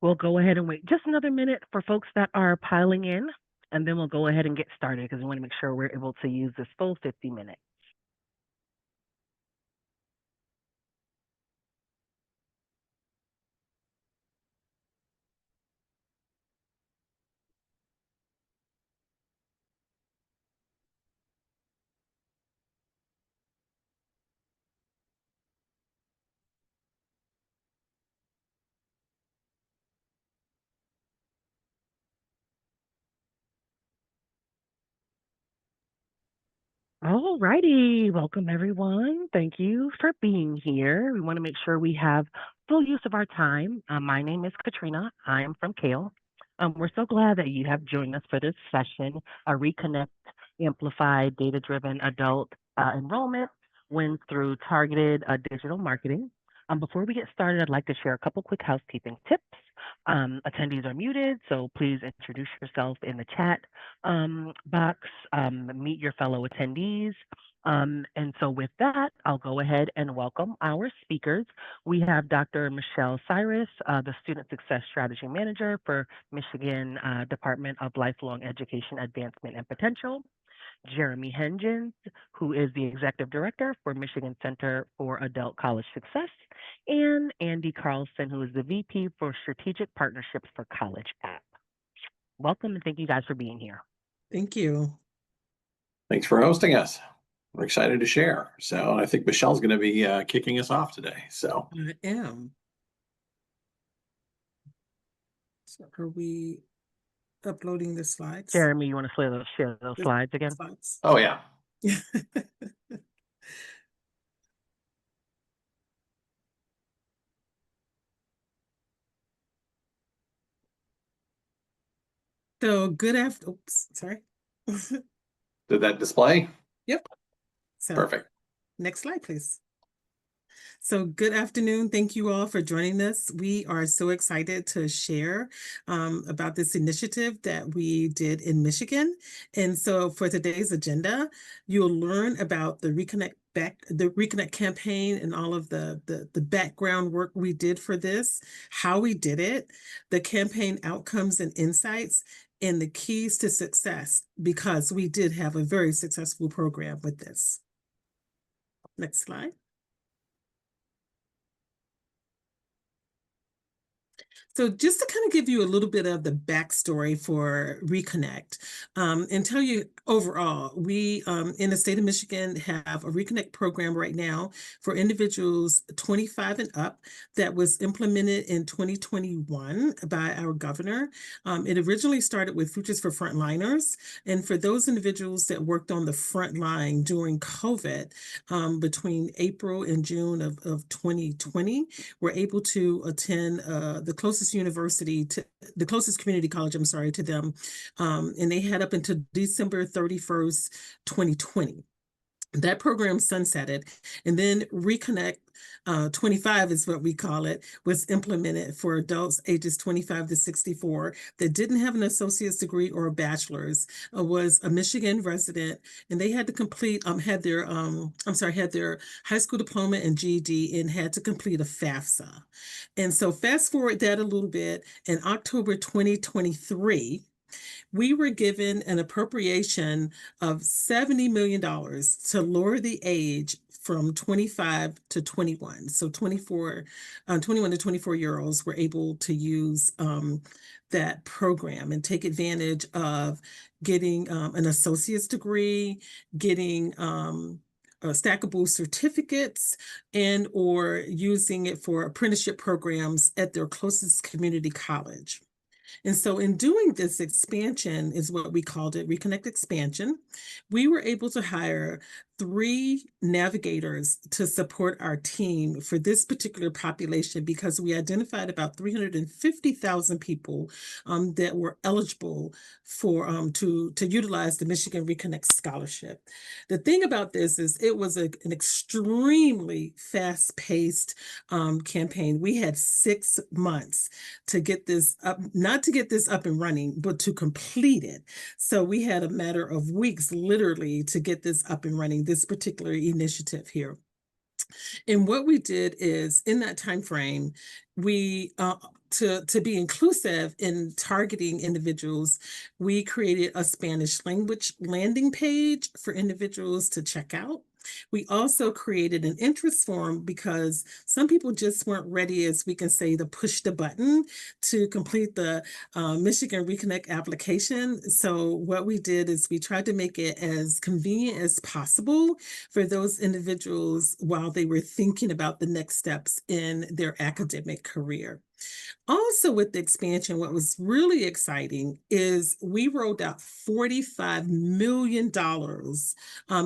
We'll go ahead and wait just another minute for folks that are piling in, and then we'll go ahead and get started because we want to make sure we're able to use this full 50 minutes. All righty. Welcome, everyone. Thank you for being here. We want to make sure we have full use of our time. My name is Katrina. I'm from Kale. We're so glad that you have joined us for this session, a Reconnect Amplified Data Driven Adult Enrollment Wins Through Targeted Digital Marketing. Before we get started, I'd like to share a couple quick housekeeping tips. Attendees are muted, so please introduce yourself in the chat box, meet your fellow attendees. And so with that, I'll go ahead and welcome our speakers. We have Dr. Michelle Cyrus, the Student Success Strategy Manager for Michigan Department of Lifelong Education Advancement and Potential. Jeremy Hengens, who is the Executive Director for Michigan Center for Adult College Success, and Andy Carlson, who is the VP for Strategic Partnerships for College App. Welcome and thank you guys for being here. Thank you. Thanks for hosting us. We're excited to share. So I think Michelle's going to be kicking us off today. So I am. So are we uploading the slides? Jeremy, you want to share those slides again? Slides. Oh, yeah. So good after, oops, sorry. Did that display? Yep. So Perfect. next slide, please. So good afternoon. Thank you all for joining us. We are so excited to share about this initiative that we did in Michigan. And so for today's agenda, you'll learn about the Reconnect campaign and all of the background work we did for this, how we did it, the campaign outcomes and insights, and the keys to success, because we did have a very successful program with this. Next slide. So just to kind of give you a little bit of the backstory for Reconnect, and tell you overall, we in the state of Michigan have a Reconnect program right now for individuals 25 and up that was implemented in 2021 by our governor. It originally started with Futures for Frontliners, and for those individuals that worked on the front line during COVID, between April and June of 2020, were able to attend the closest community college, to them. And they had up until December 31st, 2020. That program sunsetted, and then Reconnect 25 is what we call it, was implemented for adults ages 25 to 64 that didn't have an associate's degree or a bachelor's, was a Michigan resident, and they had to complete, had their high school diploma and GED, and had to complete a FAFSA. And so fast forward that a little bit, in October 2023, we were given an appropriation of $70 million to lower the age from 25 to 21. So 21 to 24-year-olds were able to use that program and take advantage of getting an associate's degree, getting stackable certificates, and or using it for apprenticeship programs at their closest community college. And so in doing this expansion, is what we called it, Reconnect Expansion, we were able to hire 3 navigators to support our team for this particular population, because we identified about 350,000 people that were eligible for to utilize the Michigan Reconnect Scholarship. The thing about this is it was an extremely fast-paced campaign. We had 6 months to get this up, not to get this up and running, but to complete it. So we had a matter of weeks, literally, to get this up and running, this particular initiative here. And what we did is, in that time frame, we to be inclusive in targeting individuals, we created a Spanish language landing page for individuals to check out. We also created an interest form because some people just weren't ready, as we can say, to push the button to complete the Michigan Reconnect application. So what we did is we tried to make it as convenient as possible for those individuals while they were thinking about the next steps in their academic career. Also, with the expansion, what was really exciting is we rolled out $45 million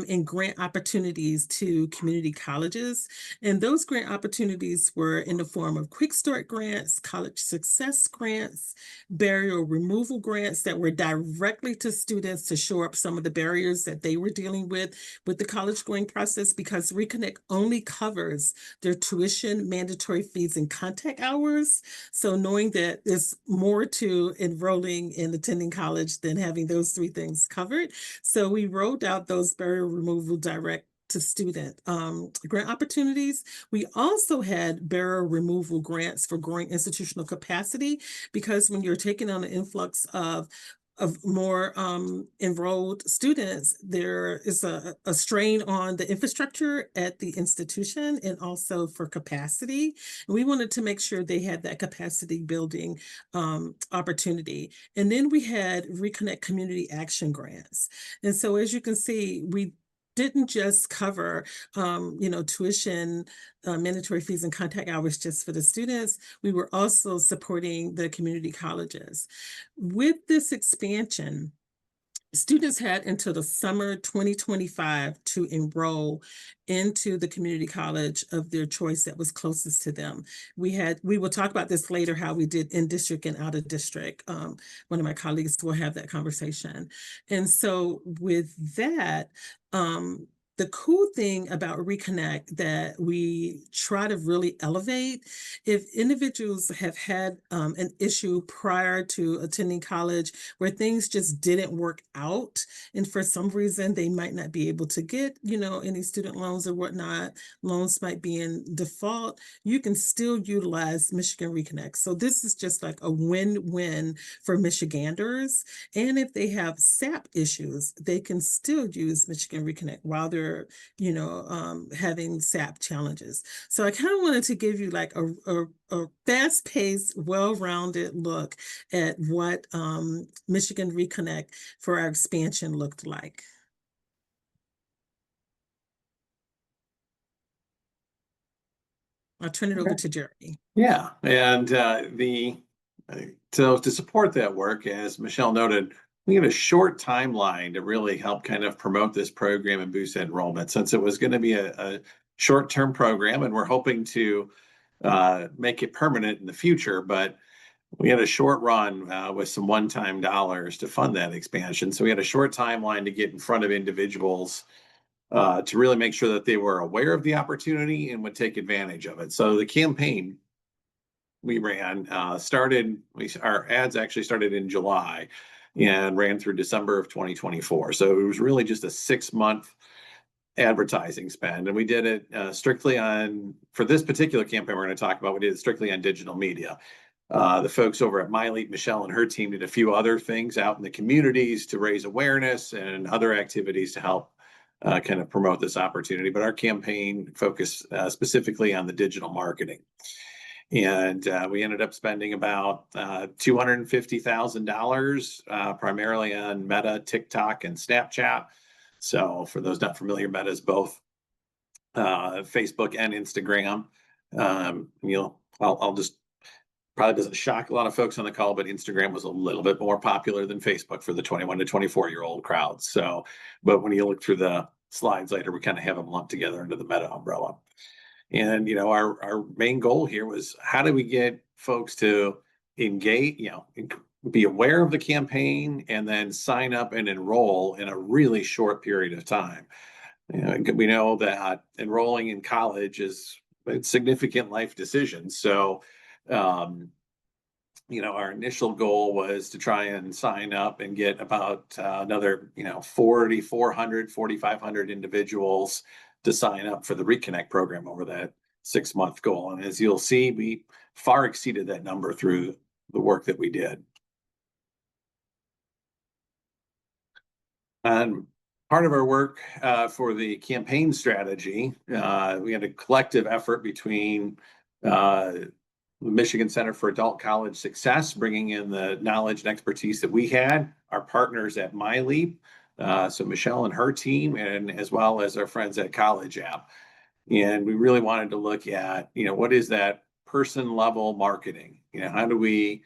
in grant opportunities to community colleges. And those grant opportunities were in the form of Quick Start grants, college success grants, barrier removal grants that were directly to students to shore up some of the barriers that they were dealing with the college going process, because Reconnect only covers their tuition, mandatory fees, and contact hours. So knowing that there's more to enrolling and attending college than having those three things covered. So we rolled out those barrier removal direct to student grant opportunities. We also had barrier removal grants for growing institutional capacity, because when you're taking on an influx of more enrolled students, there is a strain on the infrastructure at the institution and also for capacity. And we wanted to make sure they had that capacity building opportunity. And then we had Reconnect Community Action Grants. And so as you can see, we didn't just cover, tuition, mandatory fees, and contact hours just for the students. We were also supporting the community colleges. With this expansion, students had until the summer 2025 to enroll into the community college of their choice that was closest to them. We will talk about this later, how we did in district and out of district. One of my colleagues will have that conversation. And so with that, the cool thing about Reconnect that we try to really elevate, if individuals have had an issue prior to attending college where things just didn't work out, and for some reason they might not be able to get, any student loans or whatnot, loans might be in default, you can still utilize Michigan Reconnect. So this is just like a win-win for Michiganders. And if they have SAP issues, they can still use Michigan Reconnect while they're having SAP challenges. So I kind of wanted to give you like a fast-paced, well-rounded look at what Michigan Reconnect for our expansion looked like. I'll turn it over to Jeremy. Yeah, and so to support that work, as Michelle noted, we had a short timeline to really help kind of promote this program and boost enrollment, since it was going to be a short-term program, and we're hoping to make it permanent in the future. But we had a short run with some one-time dollars to fund that expansion. So we had a short timeline to get in front of individuals to really make sure that they were aware of the opportunity and would take advantage of it. So the campaign we ran our ads actually started in July and ran through December of 2024. So it was really just a 6-month advertising spend. And we did it strictly for this particular campaign we're going to talk about, we did it strictly on digital media. The folks over at MyLeap, Michelle and her team, did a few other things out in the communities to raise awareness and other activities to help kind of promote this opportunity. But our campaign focused specifically on the digital marketing. And we ended up spending about $250,000 primarily on Meta, TikTok, and Snapchat. So for those not familiar, Meta is both Facebook and Instagram. I'll just, probably doesn't shock a lot of folks on the call, but Instagram was a little bit more popular than Facebook for the 21 to 24-year-old crowd. So, but when you look through the slides later, we kind of have them lumped together under the Meta umbrella. And, our main goal here was, how do we get folks to engage, be aware of the campaign and then sign up and enroll in a really short period of time. We know that enrolling in college is a significant life decision. So, our initial goal was to try and sign up and get about another, 4,500 individuals to sign up for the Reconnect program over that 6-month goal. And as you'll see, we far exceeded that number through the work that we did. And part of our work for the campaign strategy, we had a collective effort between the Michigan Center for Adult College Success, bringing in the knowledge and expertise that we had, our partners at MyLeap, so Michelle and her team, and as well as our friends at College App. And we really wanted to look at, what is that person level marketing? How do we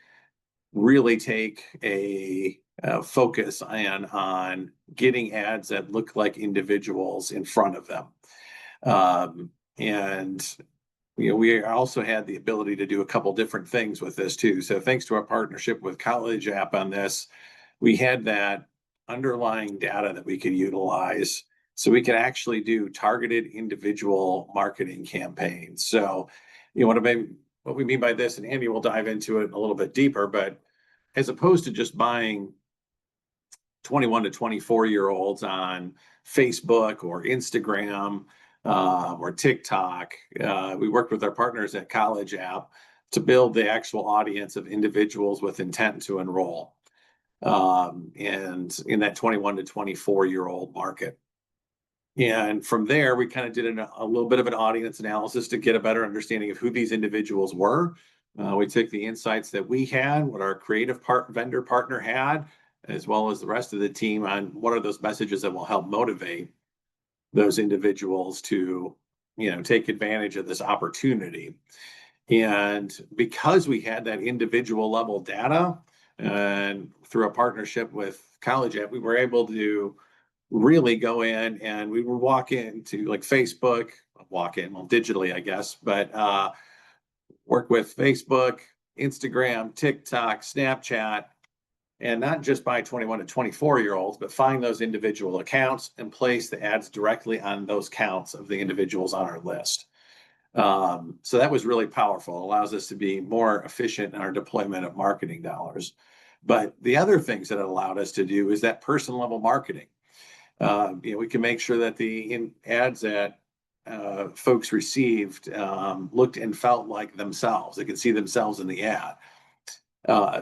really take a focus on getting ads that look like individuals in front of them? And we also had the ability to do a couple different things with this too. So thanks to our partnership with College App on this, we had that underlying data that we could utilize so we could actually do targeted individual marketing campaigns. So, what we mean by this, and Andy will dive into it a little bit deeper, but as opposed to just buying 21 to 24-year-olds on Facebook or Instagram or TikTok, we worked with our partners at College App to build the actual audience of individuals with intent to enroll, and in that 21 to 24-year-old market. And from there, we kind of did a little bit of an audience analysis to get a better understanding of who these individuals were. We took the insights that we had, what our creative vendor partner had, as well as the rest of the team, on what are those messages that will help motivate those individuals to, take advantage of this opportunity. And because we had that individual level data, and through a partnership with College App, we were able to really go in and we would walk into like Facebook, digitally, I guess, but work with Facebook, Instagram, TikTok, Snapchat, and not just buy 21 to 24-year-olds, but find those individual accounts and place the ads directly on those counts of the individuals on our list. So that was really powerful. It allows us to be more efficient in our deployment of marketing dollars. But the other things that it allowed us to do is that person level marketing. We can make sure that the ads that folks received looked and felt like themselves. They could see themselves in the ad.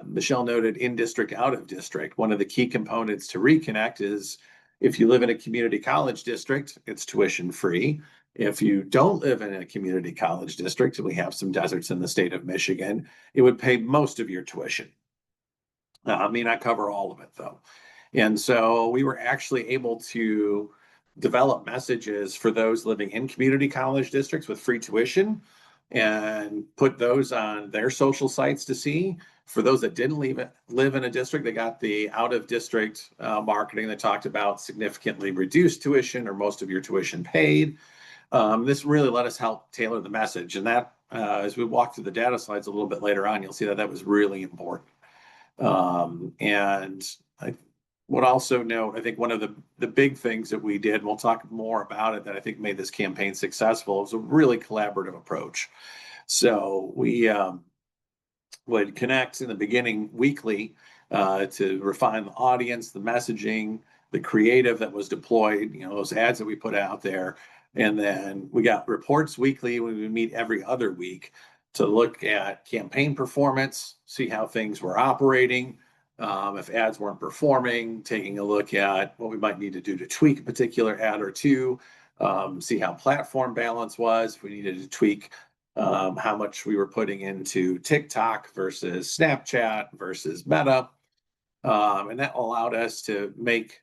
Michelle noted in district, out of district. One of the key components to Reconnect is if you live in a community college district, it's tuition free. If you don't live in a community college district, and we have some deserts in the state of Michigan, it would pay most of your tuition. I may not cover all of it though. And so we were actually able to develop messages for those living in community college districts with free tuition and put those on their social sites to see. For those that didn't live in a district, they got the out of district marketing that talked about significantly reduced tuition or most of your tuition paid. This really let us help tailor the message. And that, as we walk through the data slides a little bit later on, you'll see that was really important. And I would also note, I think one of the big things that we did, we'll talk more about it, that I think made this campaign successful, was a really collaborative approach. So we would connect in the beginning weekly to refine the audience, the messaging, the creative that was deployed, those ads that we put out there. And then we got reports weekly when we meet every other week to look at campaign performance, see how things were operating. If ads weren't performing, taking a look at what we might need to do to tweak a particular ad or two, see how platform balance was, if we needed to tweak how much we were putting into TikTok versus Snapchat versus Meta. And that allowed us to make,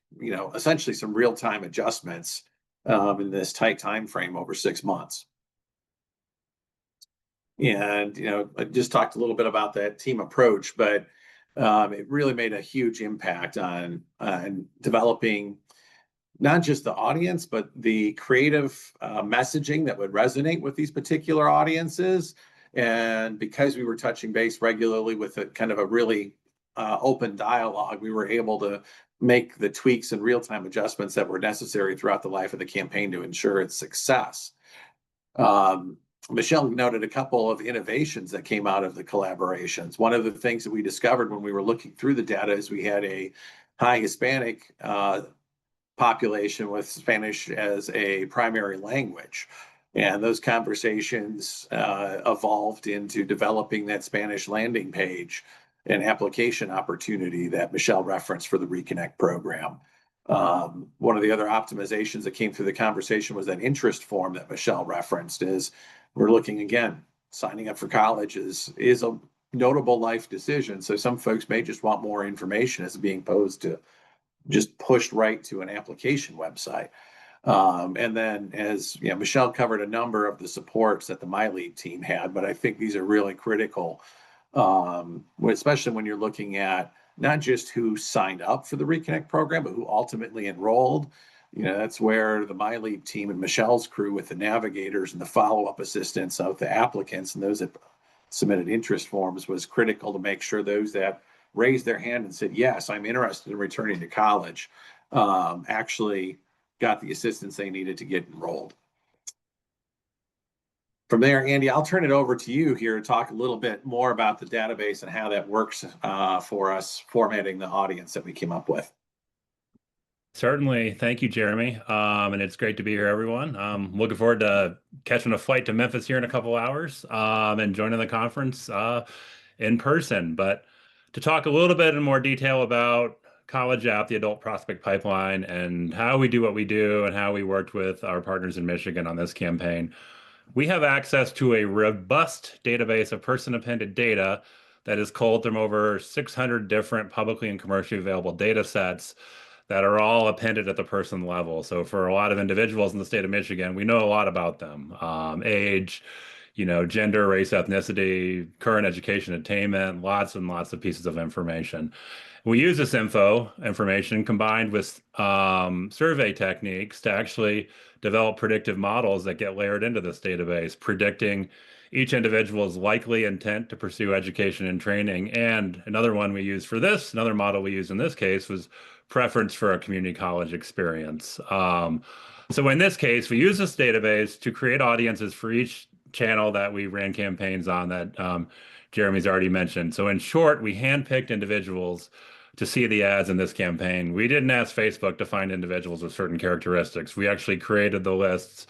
essentially some real-time adjustments in this tight time frame over 6 months. And, I just talked a little bit about that team approach, but it really made a huge impact on developing not just the audience, but the creative messaging that would resonate with these particular audiences. And because we were touching base regularly with a kind of a really open dialogue, we were able to make the tweaks and real-time adjustments that were necessary throughout the life of the campaign to ensure its success. Michelle noted a couple of innovations that came out of the collaborations. One of the things that we discovered when we were looking through the data is we had a high Hispanic population with Spanish as a primary language. And those conversations evolved into developing that Spanish landing page and application opportunity that Michelle referenced for the Reconnect program. One of the other optimizations that came through the conversation was that interest form that Michelle referenced. Is we're looking again, signing up for college is a notable life decision. So some folks may just want more information as being posed to just pushed right to an application website. And then, as you know, Michelle covered a number of the supports that the My Lead team had, but I think these are really critical, especially when you're looking at not just who signed up for the Reconnect program, but who ultimately enrolled. That's where the My Lead team and Michelle's crew with the navigators and the follow-up assistance of the applicants and those that submitted interest forms was critical to make sure those that raised their hand and said, yes, I'm interested in returning to college, actually got the assistance they needed to get enrolled. From there, Andy, I'll turn it over to you here to talk a little bit more about the database and how that works for us formatting the audience that we came up with. Certainly. Thank you, Jeremy. And it's great to be here, everyone. Looking forward to catching a flight to Memphis here in a couple hours and joining the conference in person. But to talk a little bit in more detail about College App, the adult prospect pipeline, and how we do what we do and how we worked with our partners in Michigan on this campaign. We have access to a robust database of person-appended data that is culled from over 600 different publicly and commercially available data sets that are all appended at the person level. So for a lot of individuals in the state of Michigan, we know a lot about them. Age, gender, race, ethnicity, current education attainment, lots and lots of pieces of information. We use this information combined with survey techniques to actually develop predictive models that get layered into this database, predicting each individual's likely intent to pursue education and training. And another model we used in this case was preference for a community college experience. So in this case, we use this database to create audiences for each channel that we ran campaigns on that Jeremy's already mentioned. So in short, we handpicked individuals to see the ads in this campaign. We didn't ask Facebook to find individuals with certain characteristics. We actually created the lists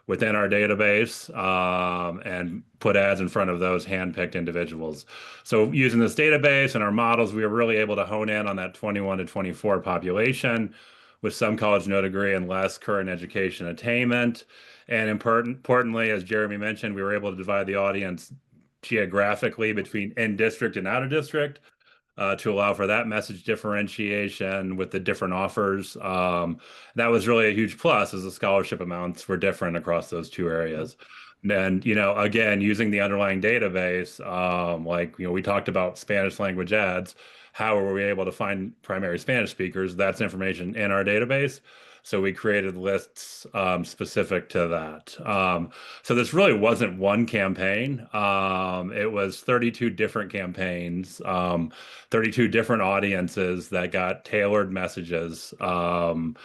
within our database and put ads in front of those handpicked individuals. So using this database and our models, we were really able to hone in on that 21 to 24 population with some college no degree and less current education attainment. And importantly, as Jeremy mentioned, we were able to divide the audience geographically between in-district and out-of-district to allow for that message differentiation with the different offers. That was really a huge plus as the scholarship amounts were different across those two areas. And, again, using the underlying database, we talked about Spanish language ads. How were we able to find primary Spanish speakers? That's information in our database. So we created lists specific to that. So this really wasn't one campaign. It was 32 different campaigns, 32 different audiences that got tailored messages running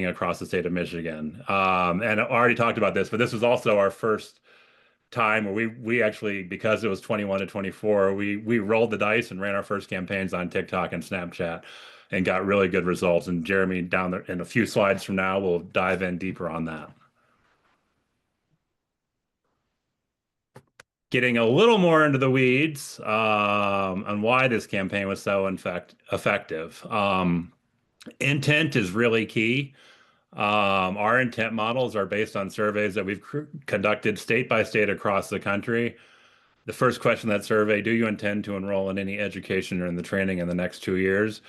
across the state of Michigan. And I already talked about this, but this was also our first time where we actually, because it was 21 to 24, we rolled the dice and ran our first campaigns on TikTok and Snapchat and got really good results. And Jeremy, down there in a few slides from now, will dive in deeper on that. Getting a little more into the weeds on why this campaign was so effective. Intent is really key. Our intent models are based on surveys that we've conducted state by state across the country. The first question of that survey, do you intend to enroll in any education or in the training in the next 2 years?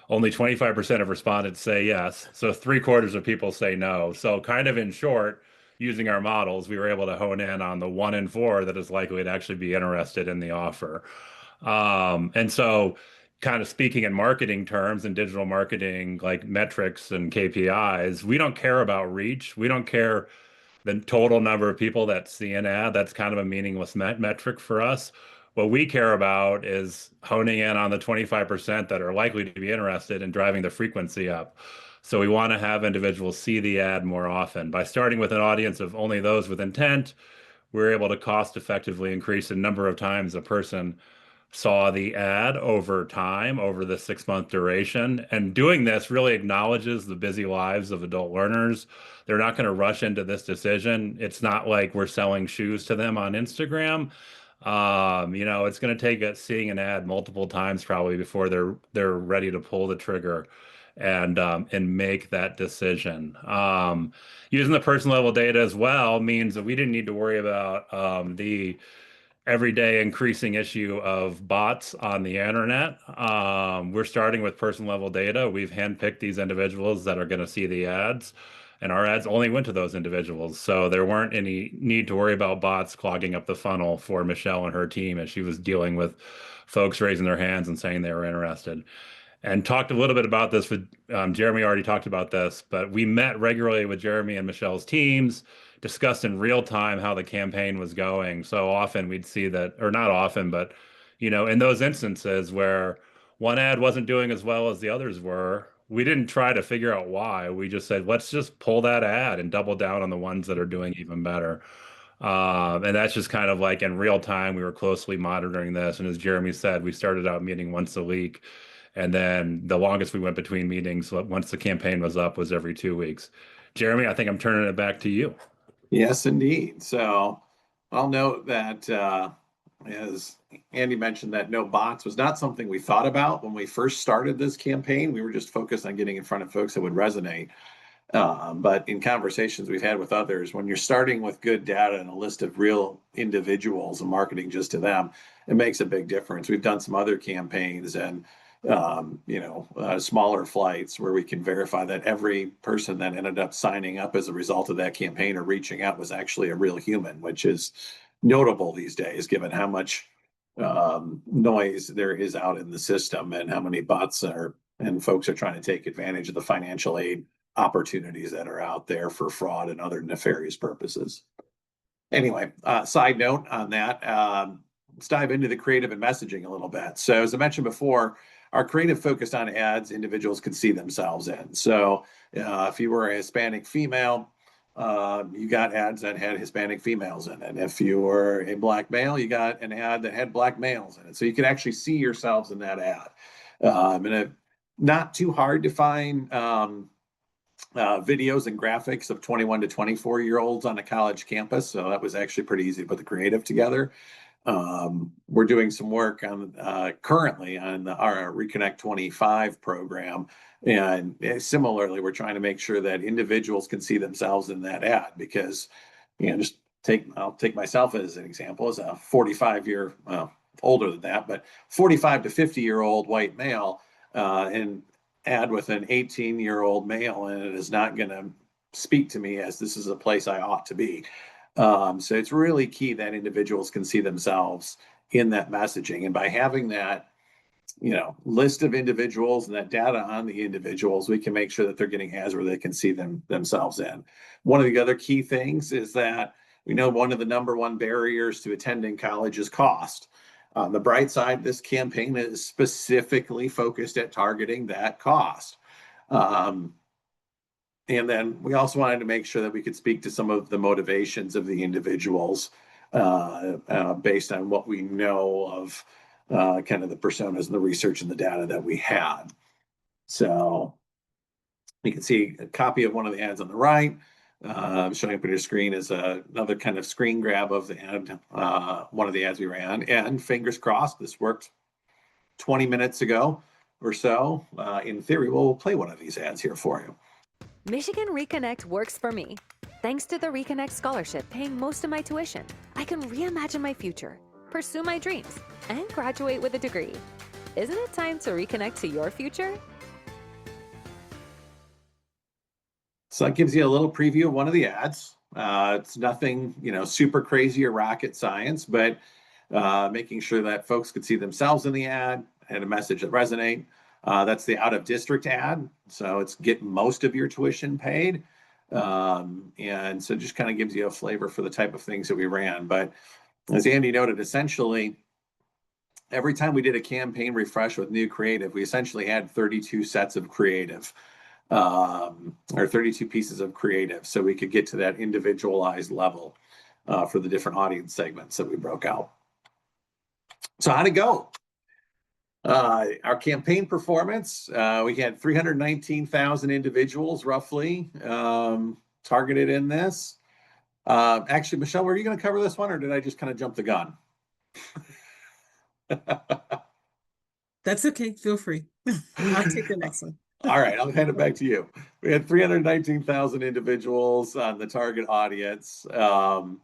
Only 25% of respondents say yes. So 3/4 of people say no. So kind of in short, using our models, we were able to hone in on the 1 in 4 that is likely to actually be interested in the offer. And so kind of speaking in marketing terms and digital marketing, like metrics and KPIs, we don't care about reach. We don't care the total number of people that see an ad. That's kind of a meaningless metric for us. What we care about is honing in on the 25% that are likely to be interested and driving the frequency up. So we want to have individuals see the ad more often. By starting with an audience of only those with intent, we're able to cost effectively increase the number of times a person saw the ad over time, over the 6-month duration. And doing this really acknowledges the busy lives of adult learners. They're not going to rush into this decision. It's not like we're selling shoes to them on Instagram. It's going to take seeing an ad multiple times probably before they're ready to pull the trigger and make that decision. Using the person level data as well means that we didn't need to worry about the everyday increasing issue of bots on the internet. We're starting with person level data. We've handpicked these individuals that are going to see the ads, and our ads only went to those individuals. So there weren't any need to worry about bots clogging up the funnel for Michelle and her team as she was dealing with folks raising their hands and saying they were interested. And talked a little bit about this with Jeremy already talked about this, but we met regularly with Jeremy and Michelle's teams, discussed in real time how the campaign was going. So often we'd see that, or not often, but in those instances where one ad wasn't doing as well as the others were, we didn't try to figure out why. We just said, let's just pull that ad and double down on the ones that are doing even better. And that's just kind of like in real time, we were closely monitoring this. And as Jeremy said, we started out meeting once a week. And then the longest we went between meetings once the campaign was up was every 2 weeks. Jeremy, I think I'm turning it back to you. Yes, indeed. So I'll note that as Andy mentioned, that no bots was not something we thought about when we first started this campaign. We were just focused on getting in front of folks that would resonate. But in conversations we've had with others, when you're starting with good data and a list of real individuals and marketing just to them, it makes a big difference. We've done some other campaigns and smaller flights where we can verify that every person that ended up signing up as a result of that campaign or reaching out was actually a real human, which is notable these days, given how much noise there is out in the system and how many bots and folks are trying to take advantage of the financial aid opportunities that are out there for fraud and other nefarious purposes. Anyway, side note on that, let's dive into the creative and messaging a little bit. So as I mentioned before, our creative focused on ads individuals could see themselves in. So if you were a Hispanic female, you got ads that had Hispanic females in it. If you were a Black male, you got an ad that had Black males in it. So you could actually see yourselves in that ad. And not too hard to find videos and graphics of 21 to 24-year-olds on a college campus. So that was actually pretty easy to put the creative together. We're doing some work on currently on our Reconnect 25 program. And similarly, we're trying to make sure that individuals can see themselves in that ad because, I'll take myself as an example as a 45-year, older than that, but 45 to 50-year-old white male and ad with an 18-year-old male, and it is not going to speak to me as this is a place I ought to be. So it's really key that individuals can see themselves in that messaging. And by having that, list of individuals and that data on the individuals, we can make sure that they're getting ads where they can see themselves in. One of the other key things is that we know one of the number one barriers to attending college is cost. On the bright side, this campaign is specifically focused at targeting that cost. And then we also wanted to make sure that we could speak to some of the motivations of the individuals based on what we know of kind of the personas and the research and the data that we had. So you can see a copy of one of the ads on the right. Showing up on your screen is another kind of screen grab of the ad, one of the ads we ran. And fingers crossed, this worked 20 minutes ago or so. In theory, we'll play one of these ads here for you. Michigan Reconnect works for me. Thanks to the Reconnect scholarship paying most of my tuition, I can reimagine my future, pursue my dreams, and graduate with a degree. Isn't it time to reconnect to your future? So that gives you a little preview of one of the ads. It's nothing, super crazy or rocket science, but making sure that folks could see themselves in the ad and a message that resonate. That's the out of district ad. So it's get most of your tuition paid. And so it just kind of gives you a flavor for the type of things that we ran. But as Andy noted, essentially, every time we did a campaign refresh with new creative, we essentially had 32 sets of creative. Or 32 pieces of creative, so we could get to that individualized level for the different audience segments that we broke out. So how'd it go? Our campaign performance, we had 319,000 individuals roughly targeted in this. Actually, Michelle, were you going to cover this one or did I just kind of jump the gun? That's okay. Feel free. I'll take the next one. All right, I'll hand it back to you. We had 319,000 individuals on the target audience. And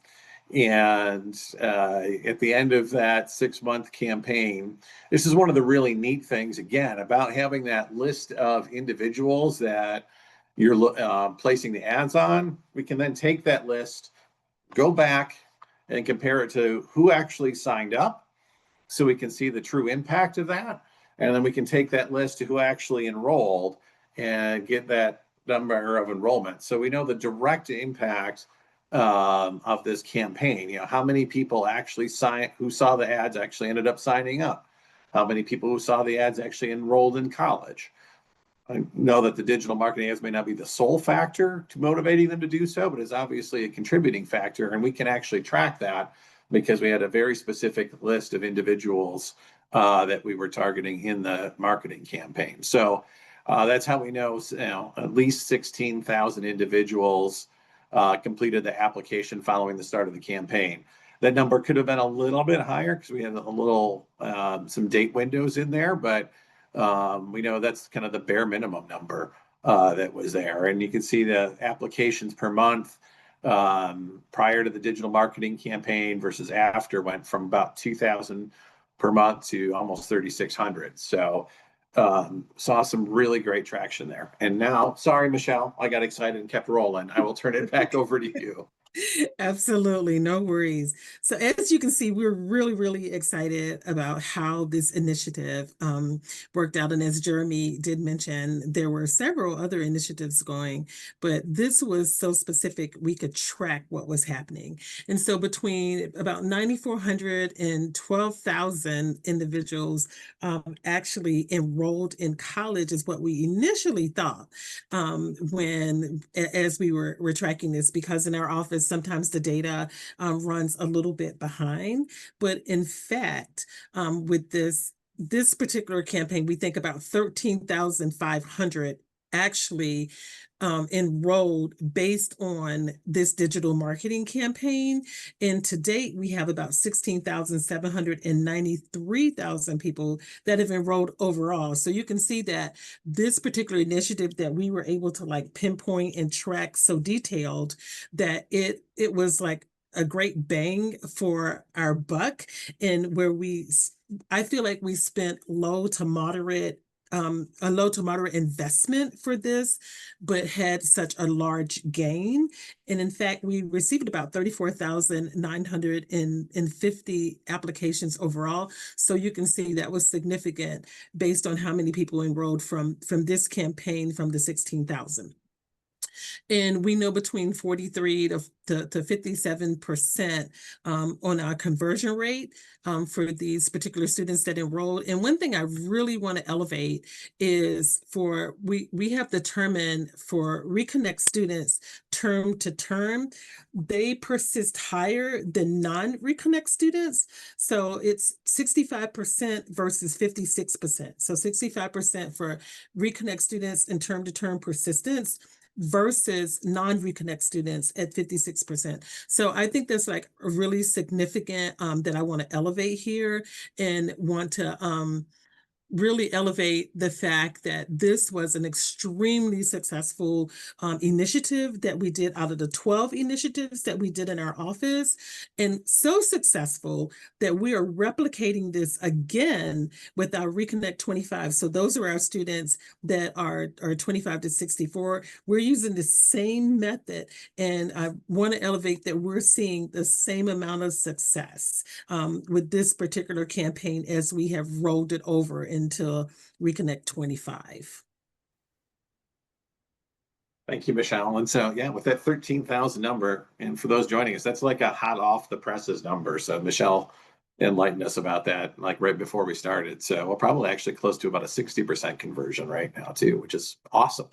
at the end of that 6-month campaign, this is one of the really neat things, again, about having that list of individuals that you're placing the ads on. We can then take that list, go back and compare it to who actually signed up so we can see the true impact of that. And then we can take that list to who actually enrolled and get that number of enrollment. So we know the direct impact of this campaign. You know, how many people actually who saw the ads actually ended up signing up? How many people who saw the ads actually enrolled in college? I know that the digital marketing ads may not be the sole factor to motivating them to do so, but it's obviously a contributing factor. And we can actually track that because we had a very specific list of individuals that we were targeting in the marketing campaign. So that's how we know, at least 16,000 individuals completed the application following the start of the campaign. That number could have been a little bit higher because we had a little, some date windows in there, but we know that's kind of the bare minimum number that was there. And you can see the applications per month prior to the digital marketing campaign versus after went from about 2,000 per month to almost 3,600. So saw some really great traction there. And now, sorry, Michelle, I got excited and kept rolling. I will turn it back over to you. Absolutely, no worries. So as you can see, we're really, really excited about how this initiative worked out. And as Jeremy did mention, there were several other initiatives going, but this was so specific, we could track what was happening. And so between about 9,400 and 12,000 individuals actually enrolled in college is what we initially thought as we were tracking this, because in our office, sometimes the data runs a little bit behind. But in fact, with this particular campaign, we think about 13,500 actually enrolled based on this digital marketing campaign. And to date, we have about 16,793,000 people that have enrolled overall. So you can see that this particular initiative that we were able to like pinpoint and track so detailed that it was like a great bang for our buck, and where I feel like we spent a low to moderate investment for this, but had such a large gain. And in fact, we received about 34,950 applications overall. So you can see that was significant based on how many people enrolled from this campaign from the 16,000. And we know between 43 to 57% on our conversion rate for these particular students that enrolled. And one thing I really want to elevate is we have determined for Reconnect students term to term, they persist higher than non-Reconnect students. So it's 65% versus 56%. So 65% for Reconnect students in term to term persistence versus non-Reconnect students at 56%. So I think that's like really significant that I want to elevate here, and want to really elevate the fact that this was an extremely successful initiative that we did out of the 12 initiatives that we did in our office, and so successful that we are replicating this again with our Reconnect 25. So those are our students that are 25 to 64. We're using the same method, and I want to elevate that we're seeing the same amount of success with this particular campaign as we have rolled it over into Reconnect 25. Thank you, Michelle. And so, yeah, with that 13,000 number, and for those joining us, that's like a hot off the presses number. So Michelle enlightened us about that like right before we started. So we're probably actually close to about a 60% conversion right now too, which is awesome.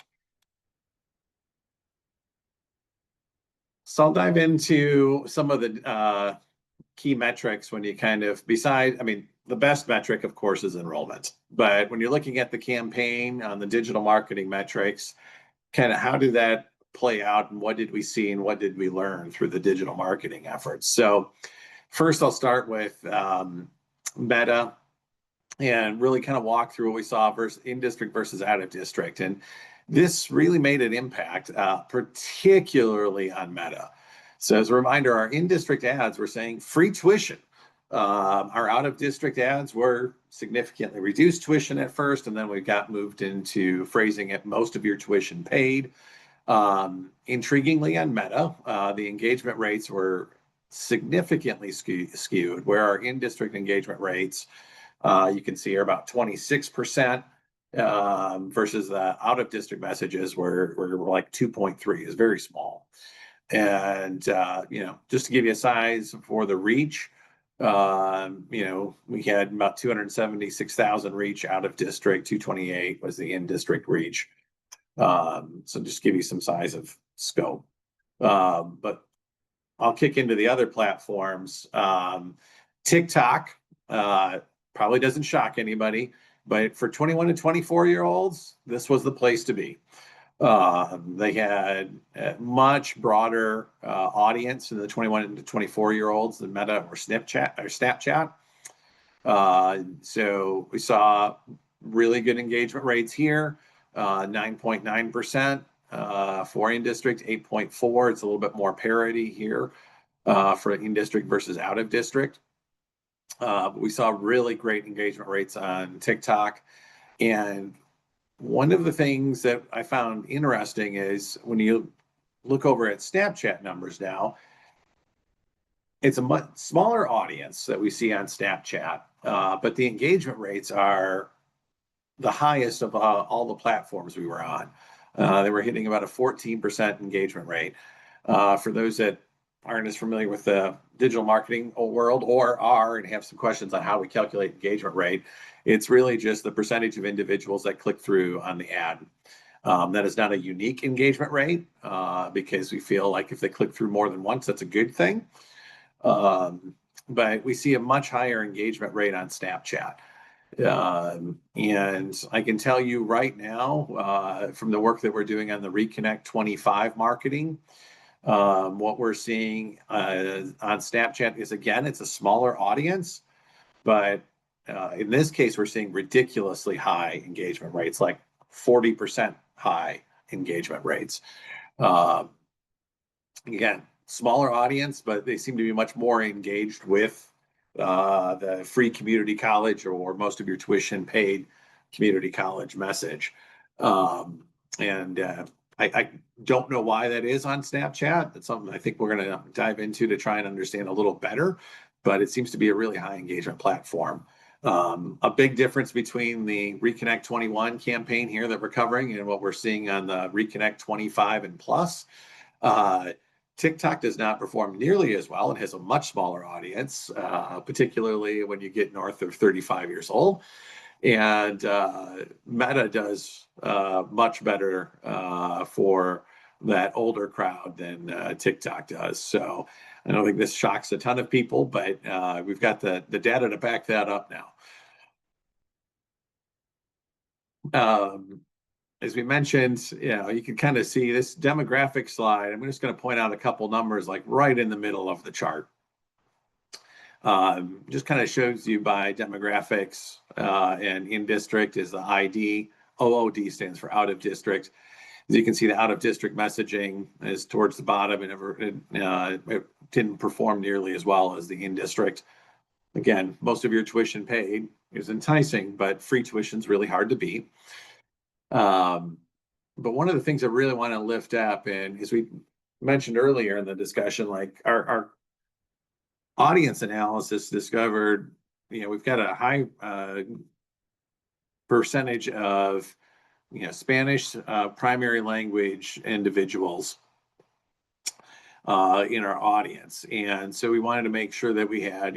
So I'll dive into some of the key metrics when you kind of the best metric, of course, is enrollment. But when you're looking at the campaign on the digital marketing metrics, kind of how did that play out and what did we see and what did we learn through the digital marketing efforts? So first I'll start with Meta and really kind of walk through what we saw versus in district versus out of district. And this really made an impact, particularly on Meta. So as a reminder, our in-district ads were saying free tuition. Our out-of-district ads were significantly reduced tuition at first, and then we got moved into phrasing it most of your tuition paid. Intriguingly on Meta, the engagement rates were significantly skewed, where our in-district engagement rates, you can see, are about 26%, versus the out-of-district messages were like 2.3, is very small. And, just to give you a size for the reach, we had about 276,000 reach out of district, 228 was the in-district reach. So just give you some size of scope. But I'll kick into the other platforms. TikTok probably doesn't shock anybody, but for 21 to 24-year-olds, this was the place to be. They had a much broader audience in the 21 to 24-year-olds than Meta or Snapchat. So we saw really good engagement rates here, 9.9% for in-district, 8.4. It's a little bit more parity here for in-district versus out-of-district. But we saw really great engagement rates on TikTok. And one of the things that I found interesting is when you look over at Snapchat numbers now, it's a much smaller audience that we see on Snapchat, but the engagement rates are the highest of all the platforms we were on. They were hitting about a 14% engagement rate. For those that aren't as familiar with the digital marketing world or are and have some questions on how we calculate engagement rate, it's really just the percentage of individuals that click through on the ad. That is not a unique engagement rate because we feel like if they click through more than once, that's a good thing. But we see a much higher engagement rate on Snapchat. And I can tell you right now, from the work that we're doing on the Reconnect 25 marketing, what we're seeing on Snapchat is, again, it's a smaller audience, but in this case, we're seeing ridiculously high engagement rates, like 40% high engagement rates. Again, smaller audience, but they seem to be much more engaged with the free community college or most of your tuition paid community college message. I don't know why that is on Snapchat. It's something I think we're going to dive into to try and understand a little better, but it seems to be a really high engagement platform. A big difference between the Reconnect 21 campaign here that we're covering and what we're seeing on the Reconnect 25 and plus. TikTok does not perform nearly as well and has a much smaller audience, particularly when you get north of 35 years old. And Meta does much better for that older crowd than TikTok does. So I don't think this shocks a ton of people, but we've got the data to back that up now. As we mentioned, you can kind of see this demographic slide. I'm just going to point out a couple numbers like right in the middle of the chart. Just kind of shows you by demographics, and in district is the ID. OOD stands for out of district. As you can see, the out of district messaging is towards the bottom, and it didn't perform nearly as well as the in district. Again, most of your tuition paid is enticing, but free tuition is really hard to beat. But one of the things I really want to lift up, and as we mentioned earlier in the discussion, like our audience analysis discovered, we've got a high percentage of Spanish primary language individuals in our audience. And so we wanted to make sure that we had,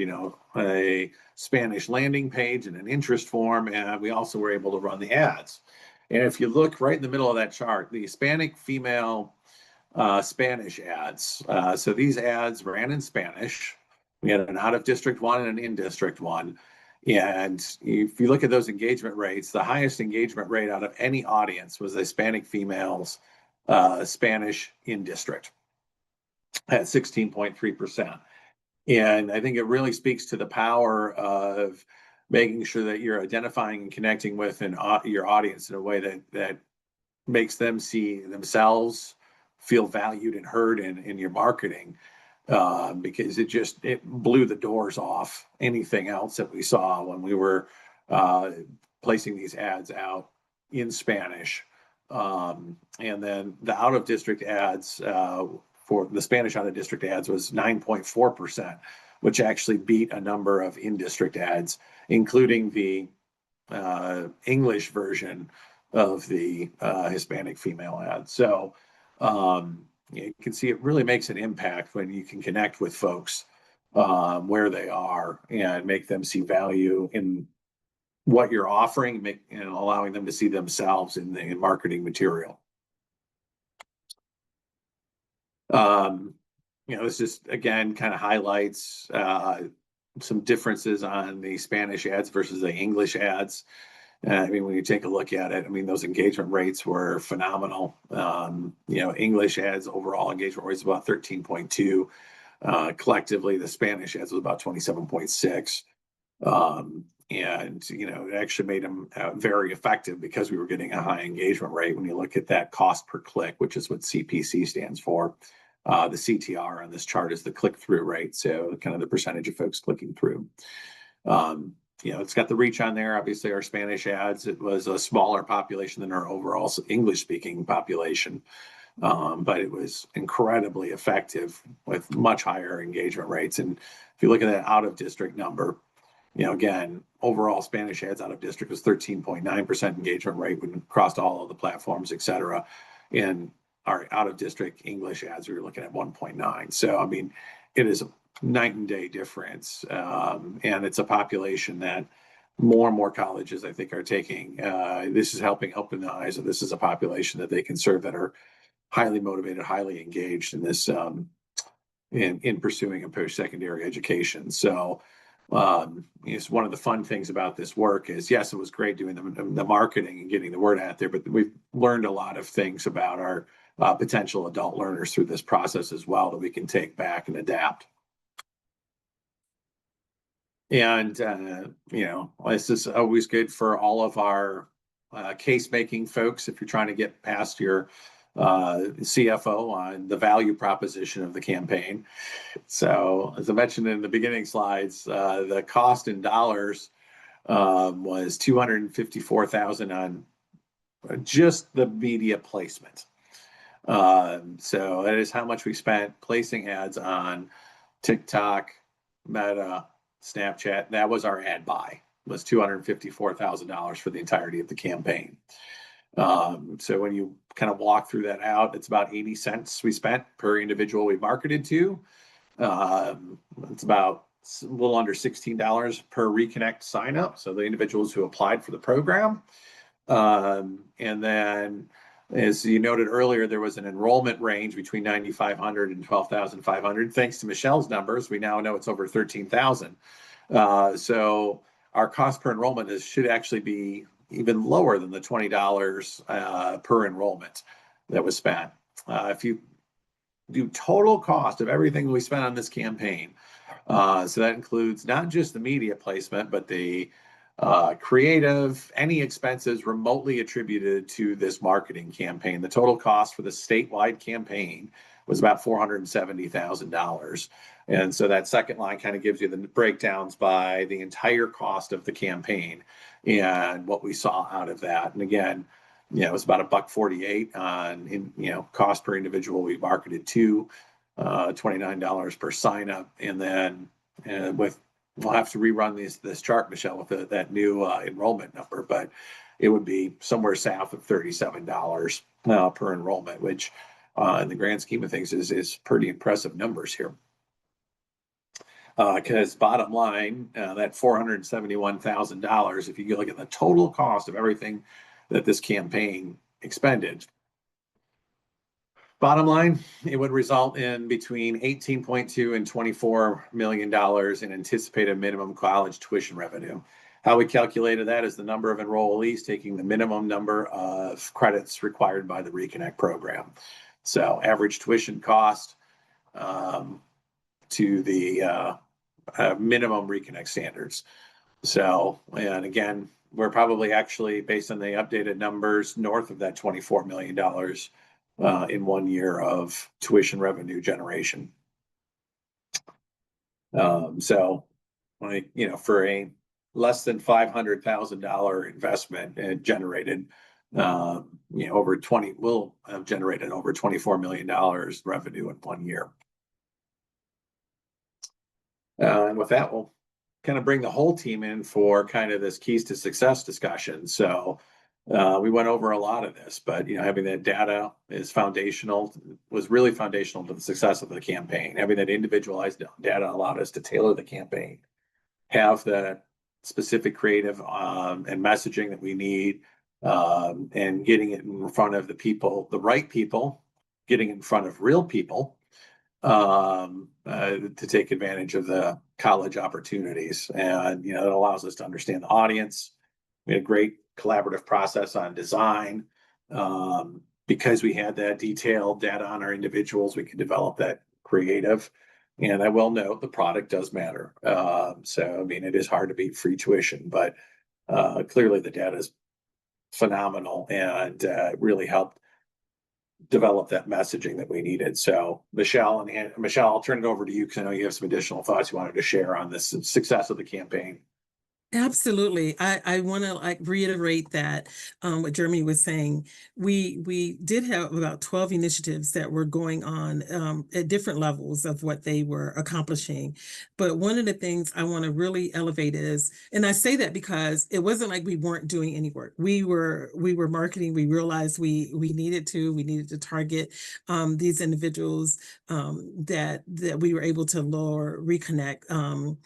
a Spanish landing page and an interest form, and we also were able to run the ads. And if you look right in the middle of that chart, the Hispanic female Spanish ads. So these ads ran in Spanish. We had an out-of-district one and an in-district one. And if you look at those engagement rates, the highest engagement rate out of any audience was Hispanic females, Spanish in district at 16.3%. And I think it really speaks to the power of making sure that you're identifying and connecting with your audience in a way that makes them see themselves, feel valued and heard in your marketing, because it blew the doors off anything else that we saw when we were placing these ads out in Spanish. And then the out of district ads, for the Spanish out of district ads, was 9.4%, which actually beat a number of in district ads, including the English version of the Hispanic female ad. So you can see it really makes an impact when you can connect with folks where they are and make them see value in what you're offering, allowing them to see themselves in the marketing material. This just, again, kind of highlights some differences on the Spanish ads versus the English ads. I mean, when you take a look at it, I mean, those engagement rates were phenomenal. English ads overall engagement rates about 13.2. Collectively, the Spanish ads was about 27.6. It actually made them very effective because we were getting a high engagement rate. When you look at that cost per click, which is what CPC stands for, the CTR on this chart is the click-through rate, so kind of the percentage of folks clicking through. It's got the reach on there. Obviously, our Spanish ads, it was a smaller population than our overall English-speaking population, but it was incredibly effective with much higher engagement rates. And if you look at that out-of-district number, again, overall Spanish ads out of district was 13.9% engagement rate when across all of the platforms, et cetera. And our out of district English ads, we were looking at 1.9. So, I mean, it is a night and day difference. And it's a population that more and more colleges, I think, are taking. This is helping open the eyes of this is a population that they can serve that are highly motivated, highly engaged in this, in pursuing a post-secondary education. So, it's one of the fun things about this work is, yes, it was great doing the marketing and getting the word out there, but we've learned a lot of things about our potential adult learners through this process as well that we can take back and adapt. And, this is always good for all of our case-making folks if you're trying to get past your CFO on the value proposition of the campaign. So, as I mentioned in the beginning slides, the cost in dollars was $254,000 on just the media placement. So that is how much we spent placing ads on TikTok, Meta, Snapchat. That was our ad buy, was $254,000 for the entirety of the campaign. So when you kind of walk through that out, it's about 80 cents we spent per individual we marketed to. It's about a little under $16 per Reconnect sign up. So the individuals who applied for the program. And then, as you noted earlier, there was an enrollment range between 9,500 and 12,500. Thanks to Michelle's numbers, we now know it's over 13,000. So our cost per enrollment should actually be even lower than the $20 per enrollment that was spent. If you do total cost of everything we spent on this campaign, so that includes not just the media placement, but the creative, any expenses remotely attributed to this marketing campaign. The total cost for the statewide campaign was about $470,000. And so that second line kind of gives you the breakdowns by the entire cost of the campaign and what we saw out of that. And again, it was about $148 on cost per individual we marketed to, $29 per sign up, and then we'll have to rerun this chart, Michelle, with that new enrollment number, but it would be somewhere south of $37 per enrollment, which in the grand scheme of things is pretty impressive numbers here. Because bottom line, that $471,000, if you look at the total cost of everything that this campaign expended, Bottom line, it would result in between 18.2 and $24 million in anticipated minimum college tuition revenue. How we calculated that is the number of enrollees taking the minimum number of credits required by the Reconnect program. So average tuition cost to the minimum Reconnect standards. So, and again, we're probably actually, based on the updated numbers, north of that $24 million in 1 year of tuition revenue generation. So, for a less than $500,000 investment, it generated, will have generated over $24 million revenue in 1 year. And with that, we'll kind of bring the whole team in for kind of this keys to success discussion. So we went over a lot of this, but having that data is foundational, was really foundational to the success of the campaign. Having that individualized data allowed us to tailor the campaign, have the specific creative and messaging that we need, and getting it in front of the people, the right people, getting in front of real people, to take advantage of the college opportunities. And, it allows us to understand the audience. We had a great collaborative process on design. Because we had that detailed data on our individuals, we could develop that creative. And I will note the product does matter. It is hard to beat free tuition, but clearly the data is phenomenal and really helped develop that messaging that we needed. So Michelle, I'll turn it over to you because I know you have some additional thoughts you wanted to share on this success of the campaign. Absolutely. I want to reiterate that what Jeremy was saying. We did have about 12 initiatives that were going on at different levels of what they were accomplishing. But one of the things I want to really elevate is, and I say that because it wasn't like we weren't doing any work. We were marketing. We realized we needed to target these individuals that we were able to lure, reconnect.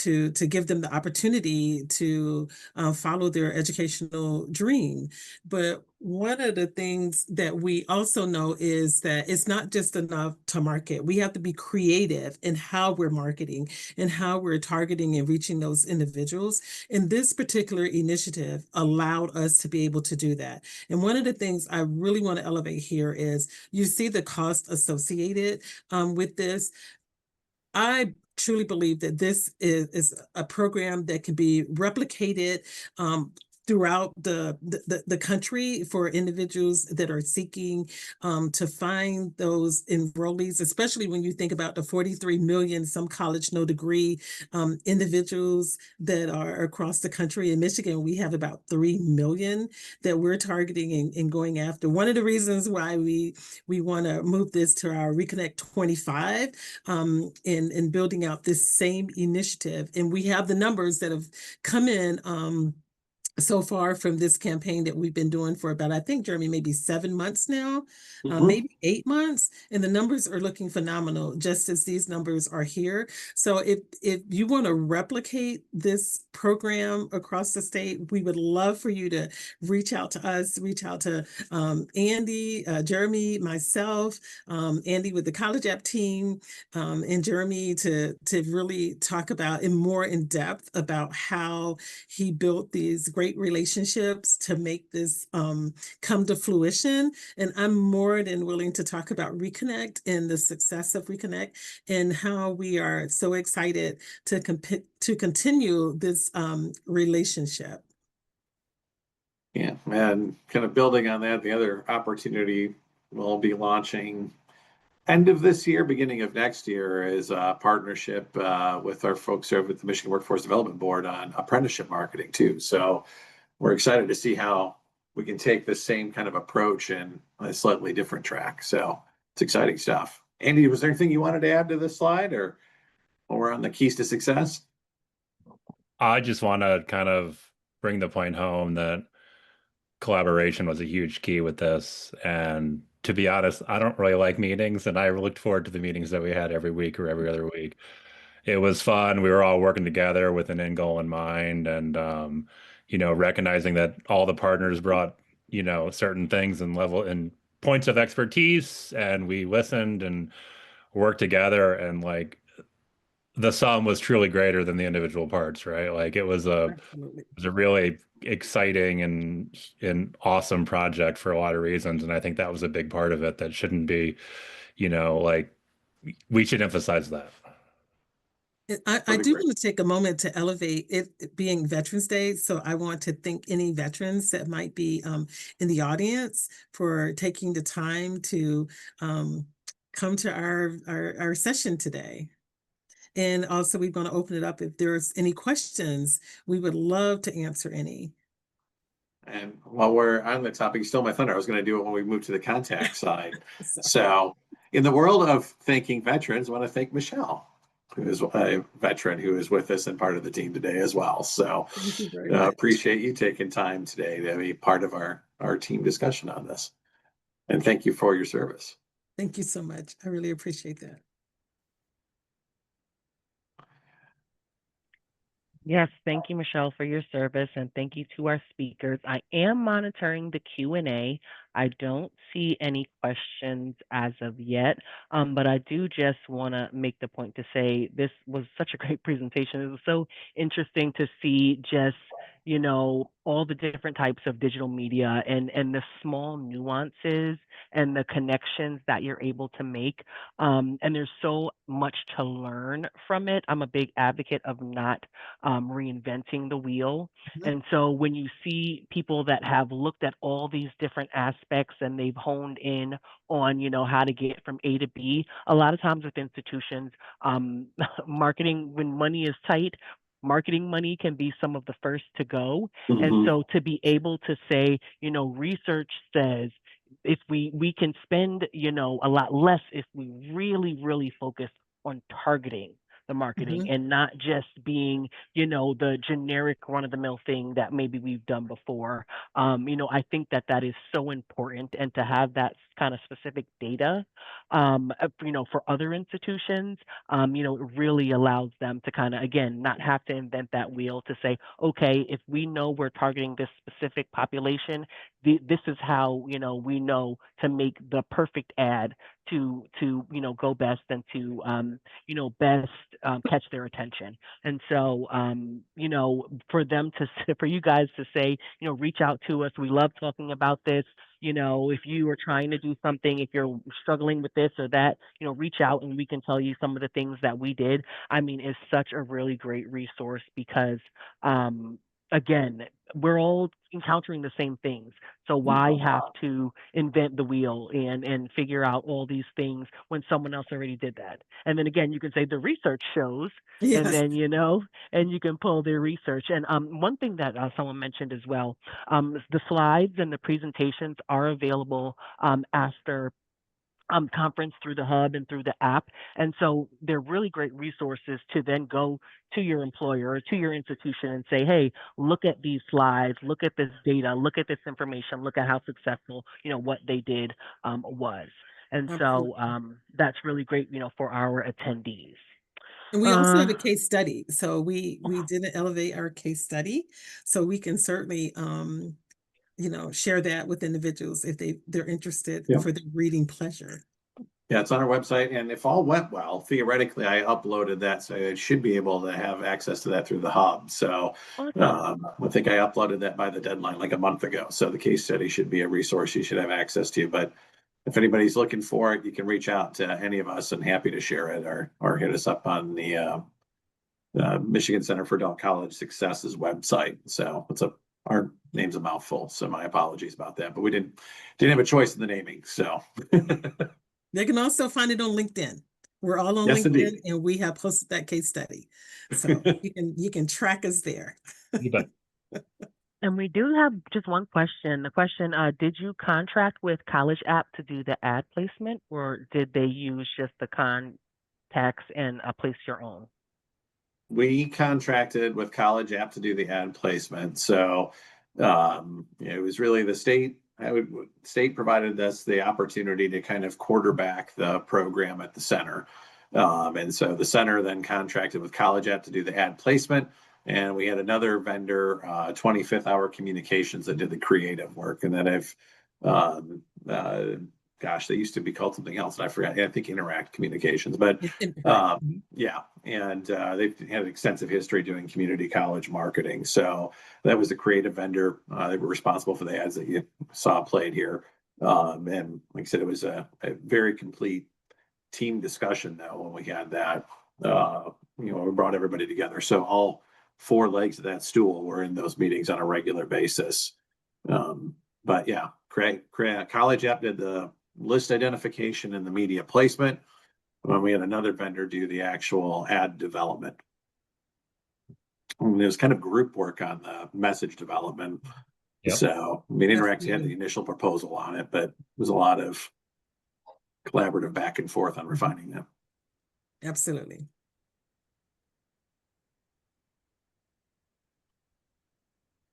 To give them the opportunity to follow their educational dream. But one of the things that we also know is that it's not just enough to market. We have to be creative in how we're marketing and how we're targeting and reaching those individuals. And this particular initiative allowed us to be able to do that. And one of the things I really want to elevate here is you see the cost associated with this. I truly believe that this is a program that can be replicated throughout the country for individuals that are seeking to find those enrollees, especially when you think about the 43 million, some college, no degree individuals that are across the country. In Michigan, we have about 3 million that we're targeting and going after. One of the reasons why we want to move this to our Reconnect 25 in building out this same initiative. And we have the numbers that have come in so far from this campaign that we've been doing for about, I think, Jeremy, maybe 7 months now, maybe 8 months. And the numbers are looking phenomenal, just as these numbers are here. So if you want to replicate this program across the state, we would love for you to reach out to us, reach out to Andy, Jeremy, myself, Andy with the College App team, and Jeremy to really talk about more in depth about how he built these great relationships to make this come to fruition. And I'm more than willing to talk about Reconnect and the success of Reconnect and how we are so excited to continue this relationship. Yeah, and kind of building on that, the other opportunity we'll be launching end of this year, beginning of next year, is a partnership with our folks over at the Michigan Workforce Development Board on apprenticeship marketing too. So we're excited to see how we can take the same kind of approach in a slightly different track. So it's exciting stuff. Andy, was there anything you wanted to add to this slide, or while we're on the keys to success? I just want to kind of bring the point home that collaboration was a huge key with this. And to be honest, I don't really like meetings, and I looked forward to the meetings that we had every week or every other week. It was fun. We were all working together with an end goal in mind, and recognizing that all the partners brought certain things and points of expertise, and we listened and worked together, and like the sum was truly greater than the individual parts, right? Like Absolutely. it was a really exciting and awesome project for a lot of reasons, and I think that was a big part of it that shouldn't be, like we should emphasize that. I do want to take a moment to elevate it being Veterans Day. So I want to thank any veterans that might be in the audience for taking the time to come to our session today. And also, we're going to open it up. If there's any questions, we would love to answer any. And while we're on the topic, you stole my thunder. I was going to do it when we move to the contact side. So in the world of thanking veterans, I want to thank Michelle, who is a veteran who is with us and part of the team today as well. So Thank you very much. appreciate you taking time today to be part of our team discussion on this. And thank you for your service. Thank you so much. I really appreciate that. Yes, thank you, Michelle, for your service, and thank you to our speakers. I am monitoring the Q&A. I don't see any questions as of yet, but I do just want to make the point to say this was such a great presentation. It was so interesting to see just, all the different types of digital media and the small nuances and the connections that you're able to make. And there's so much to learn from it. I'm a big advocate of not reinventing the wheel. And so when you see people that have looked at all these different aspects and they've honed in on, how to get from A to B, a lot of times with institutions, marketing, when money is tight, marketing money can be some of the first to go. And so to be able to say, research says if we can spend, a lot less if we really, really focus on targeting the marketing and not just being, the generic run of the mill thing that maybe we've done before. I think that is so important, and to have that kind of specific data, for other institutions, it really allows them to kind of, again, not have to invent that wheel to say, okay, if we know we're targeting this specific population, this is how, we know to make the perfect ad to go best and to best catch their attention. And so for them for you guys to say, reach out to us, we love talking about this. If you are trying to do something, if you're struggling with this or that, reach out and we can tell you some of the things that we did. I mean, it's such a really great resource because again, we're all encountering the same things. So why have to invent the wheel and figure out all these things when someone else already did that? And then again, you can say the research shows, and then and you can pull their research. And one thing that someone mentioned as well, the slides and the presentations are available after conference through the hub and through the app. And so they're really great resources to then go to your employer or to your institution and say, hey, look at these slides, look at this data, look at this information, look at how successful, what they did was. And so that's really great, for our attendees. And we also have a case study. So we didn't elevate our case study. So we can certainly share that with individuals if they're interested for the reading pleasure. Yeah, it's on our website, and if all went well, theoretically, I uploaded that, so I should be able to have access to that through the hub. So I think I uploaded that by the deadline like a month ago. So the case study should be a resource you should have access to. But if anybody's looking for it, you can reach out to any of us, and happy to share it, or hit us up on the Michigan Center for Adult College Success's website. So our name's a mouthful, so my apologies about that. But we didn't have a choice in the naming, so. They can also find it on LinkedIn. We're all on LinkedIn, indeed. And we have posted that case study. So you can track us there. And we do have just one question. The question, did you contract with College App to do the ad placement, or did they use just the contacts and place your own? We contracted with College App to do the ad placement. So it was really the state. State provided us the opportunity to kind of quarterback the program at the center. And so the center then contracted with College App to do the ad placement. And we had another vendor, 25th Hour Communications, that did the creative work. And then I've gosh, they used to be called something else, and I forgot. I think Interact Communications, but Right. yeah, and they've had an extensive history doing community college marketing. So that was the creative vendor. They were responsible for the ads that you saw played here. And like I said, it was a very complete team discussion though when we had that. We brought everybody together. So all four legs of that stool were in those meetings on a regular basis. But yeah, College App did the list identification and the media placement. When we had another vendor do the actual ad development. And there was kind of group work on the message development. Yep. So, I mean, Interact had the initial proposal on it, but it was a lot of collaborative back and forth on refining them. Absolutely.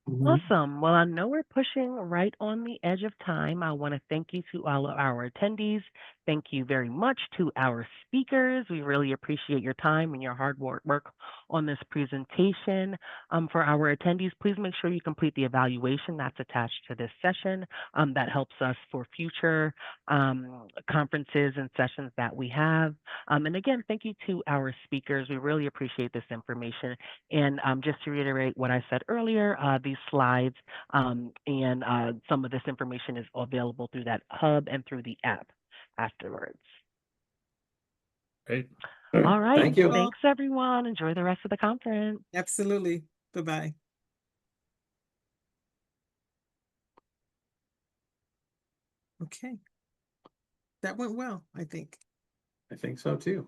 Awesome. Well, I know we're pushing right on the edge of time. I want to thank you to all of our attendees. Thank you very much to our speakers. We really appreciate your time and your hard work on this presentation. For our attendees, please make sure you complete the evaluation that's attached to this session. That helps us for future conferences and sessions that we have. And again, thank you to our speakers. We really appreciate this information. And just to reiterate what I said earlier, these slides and some of this information is available through that hub and through the app afterwards. Great. All right. Thank you. Thanks, everyone. Enjoy the rest of the conference. Absolutely. Bye-bye. Okay. That went well, I think. I think so too.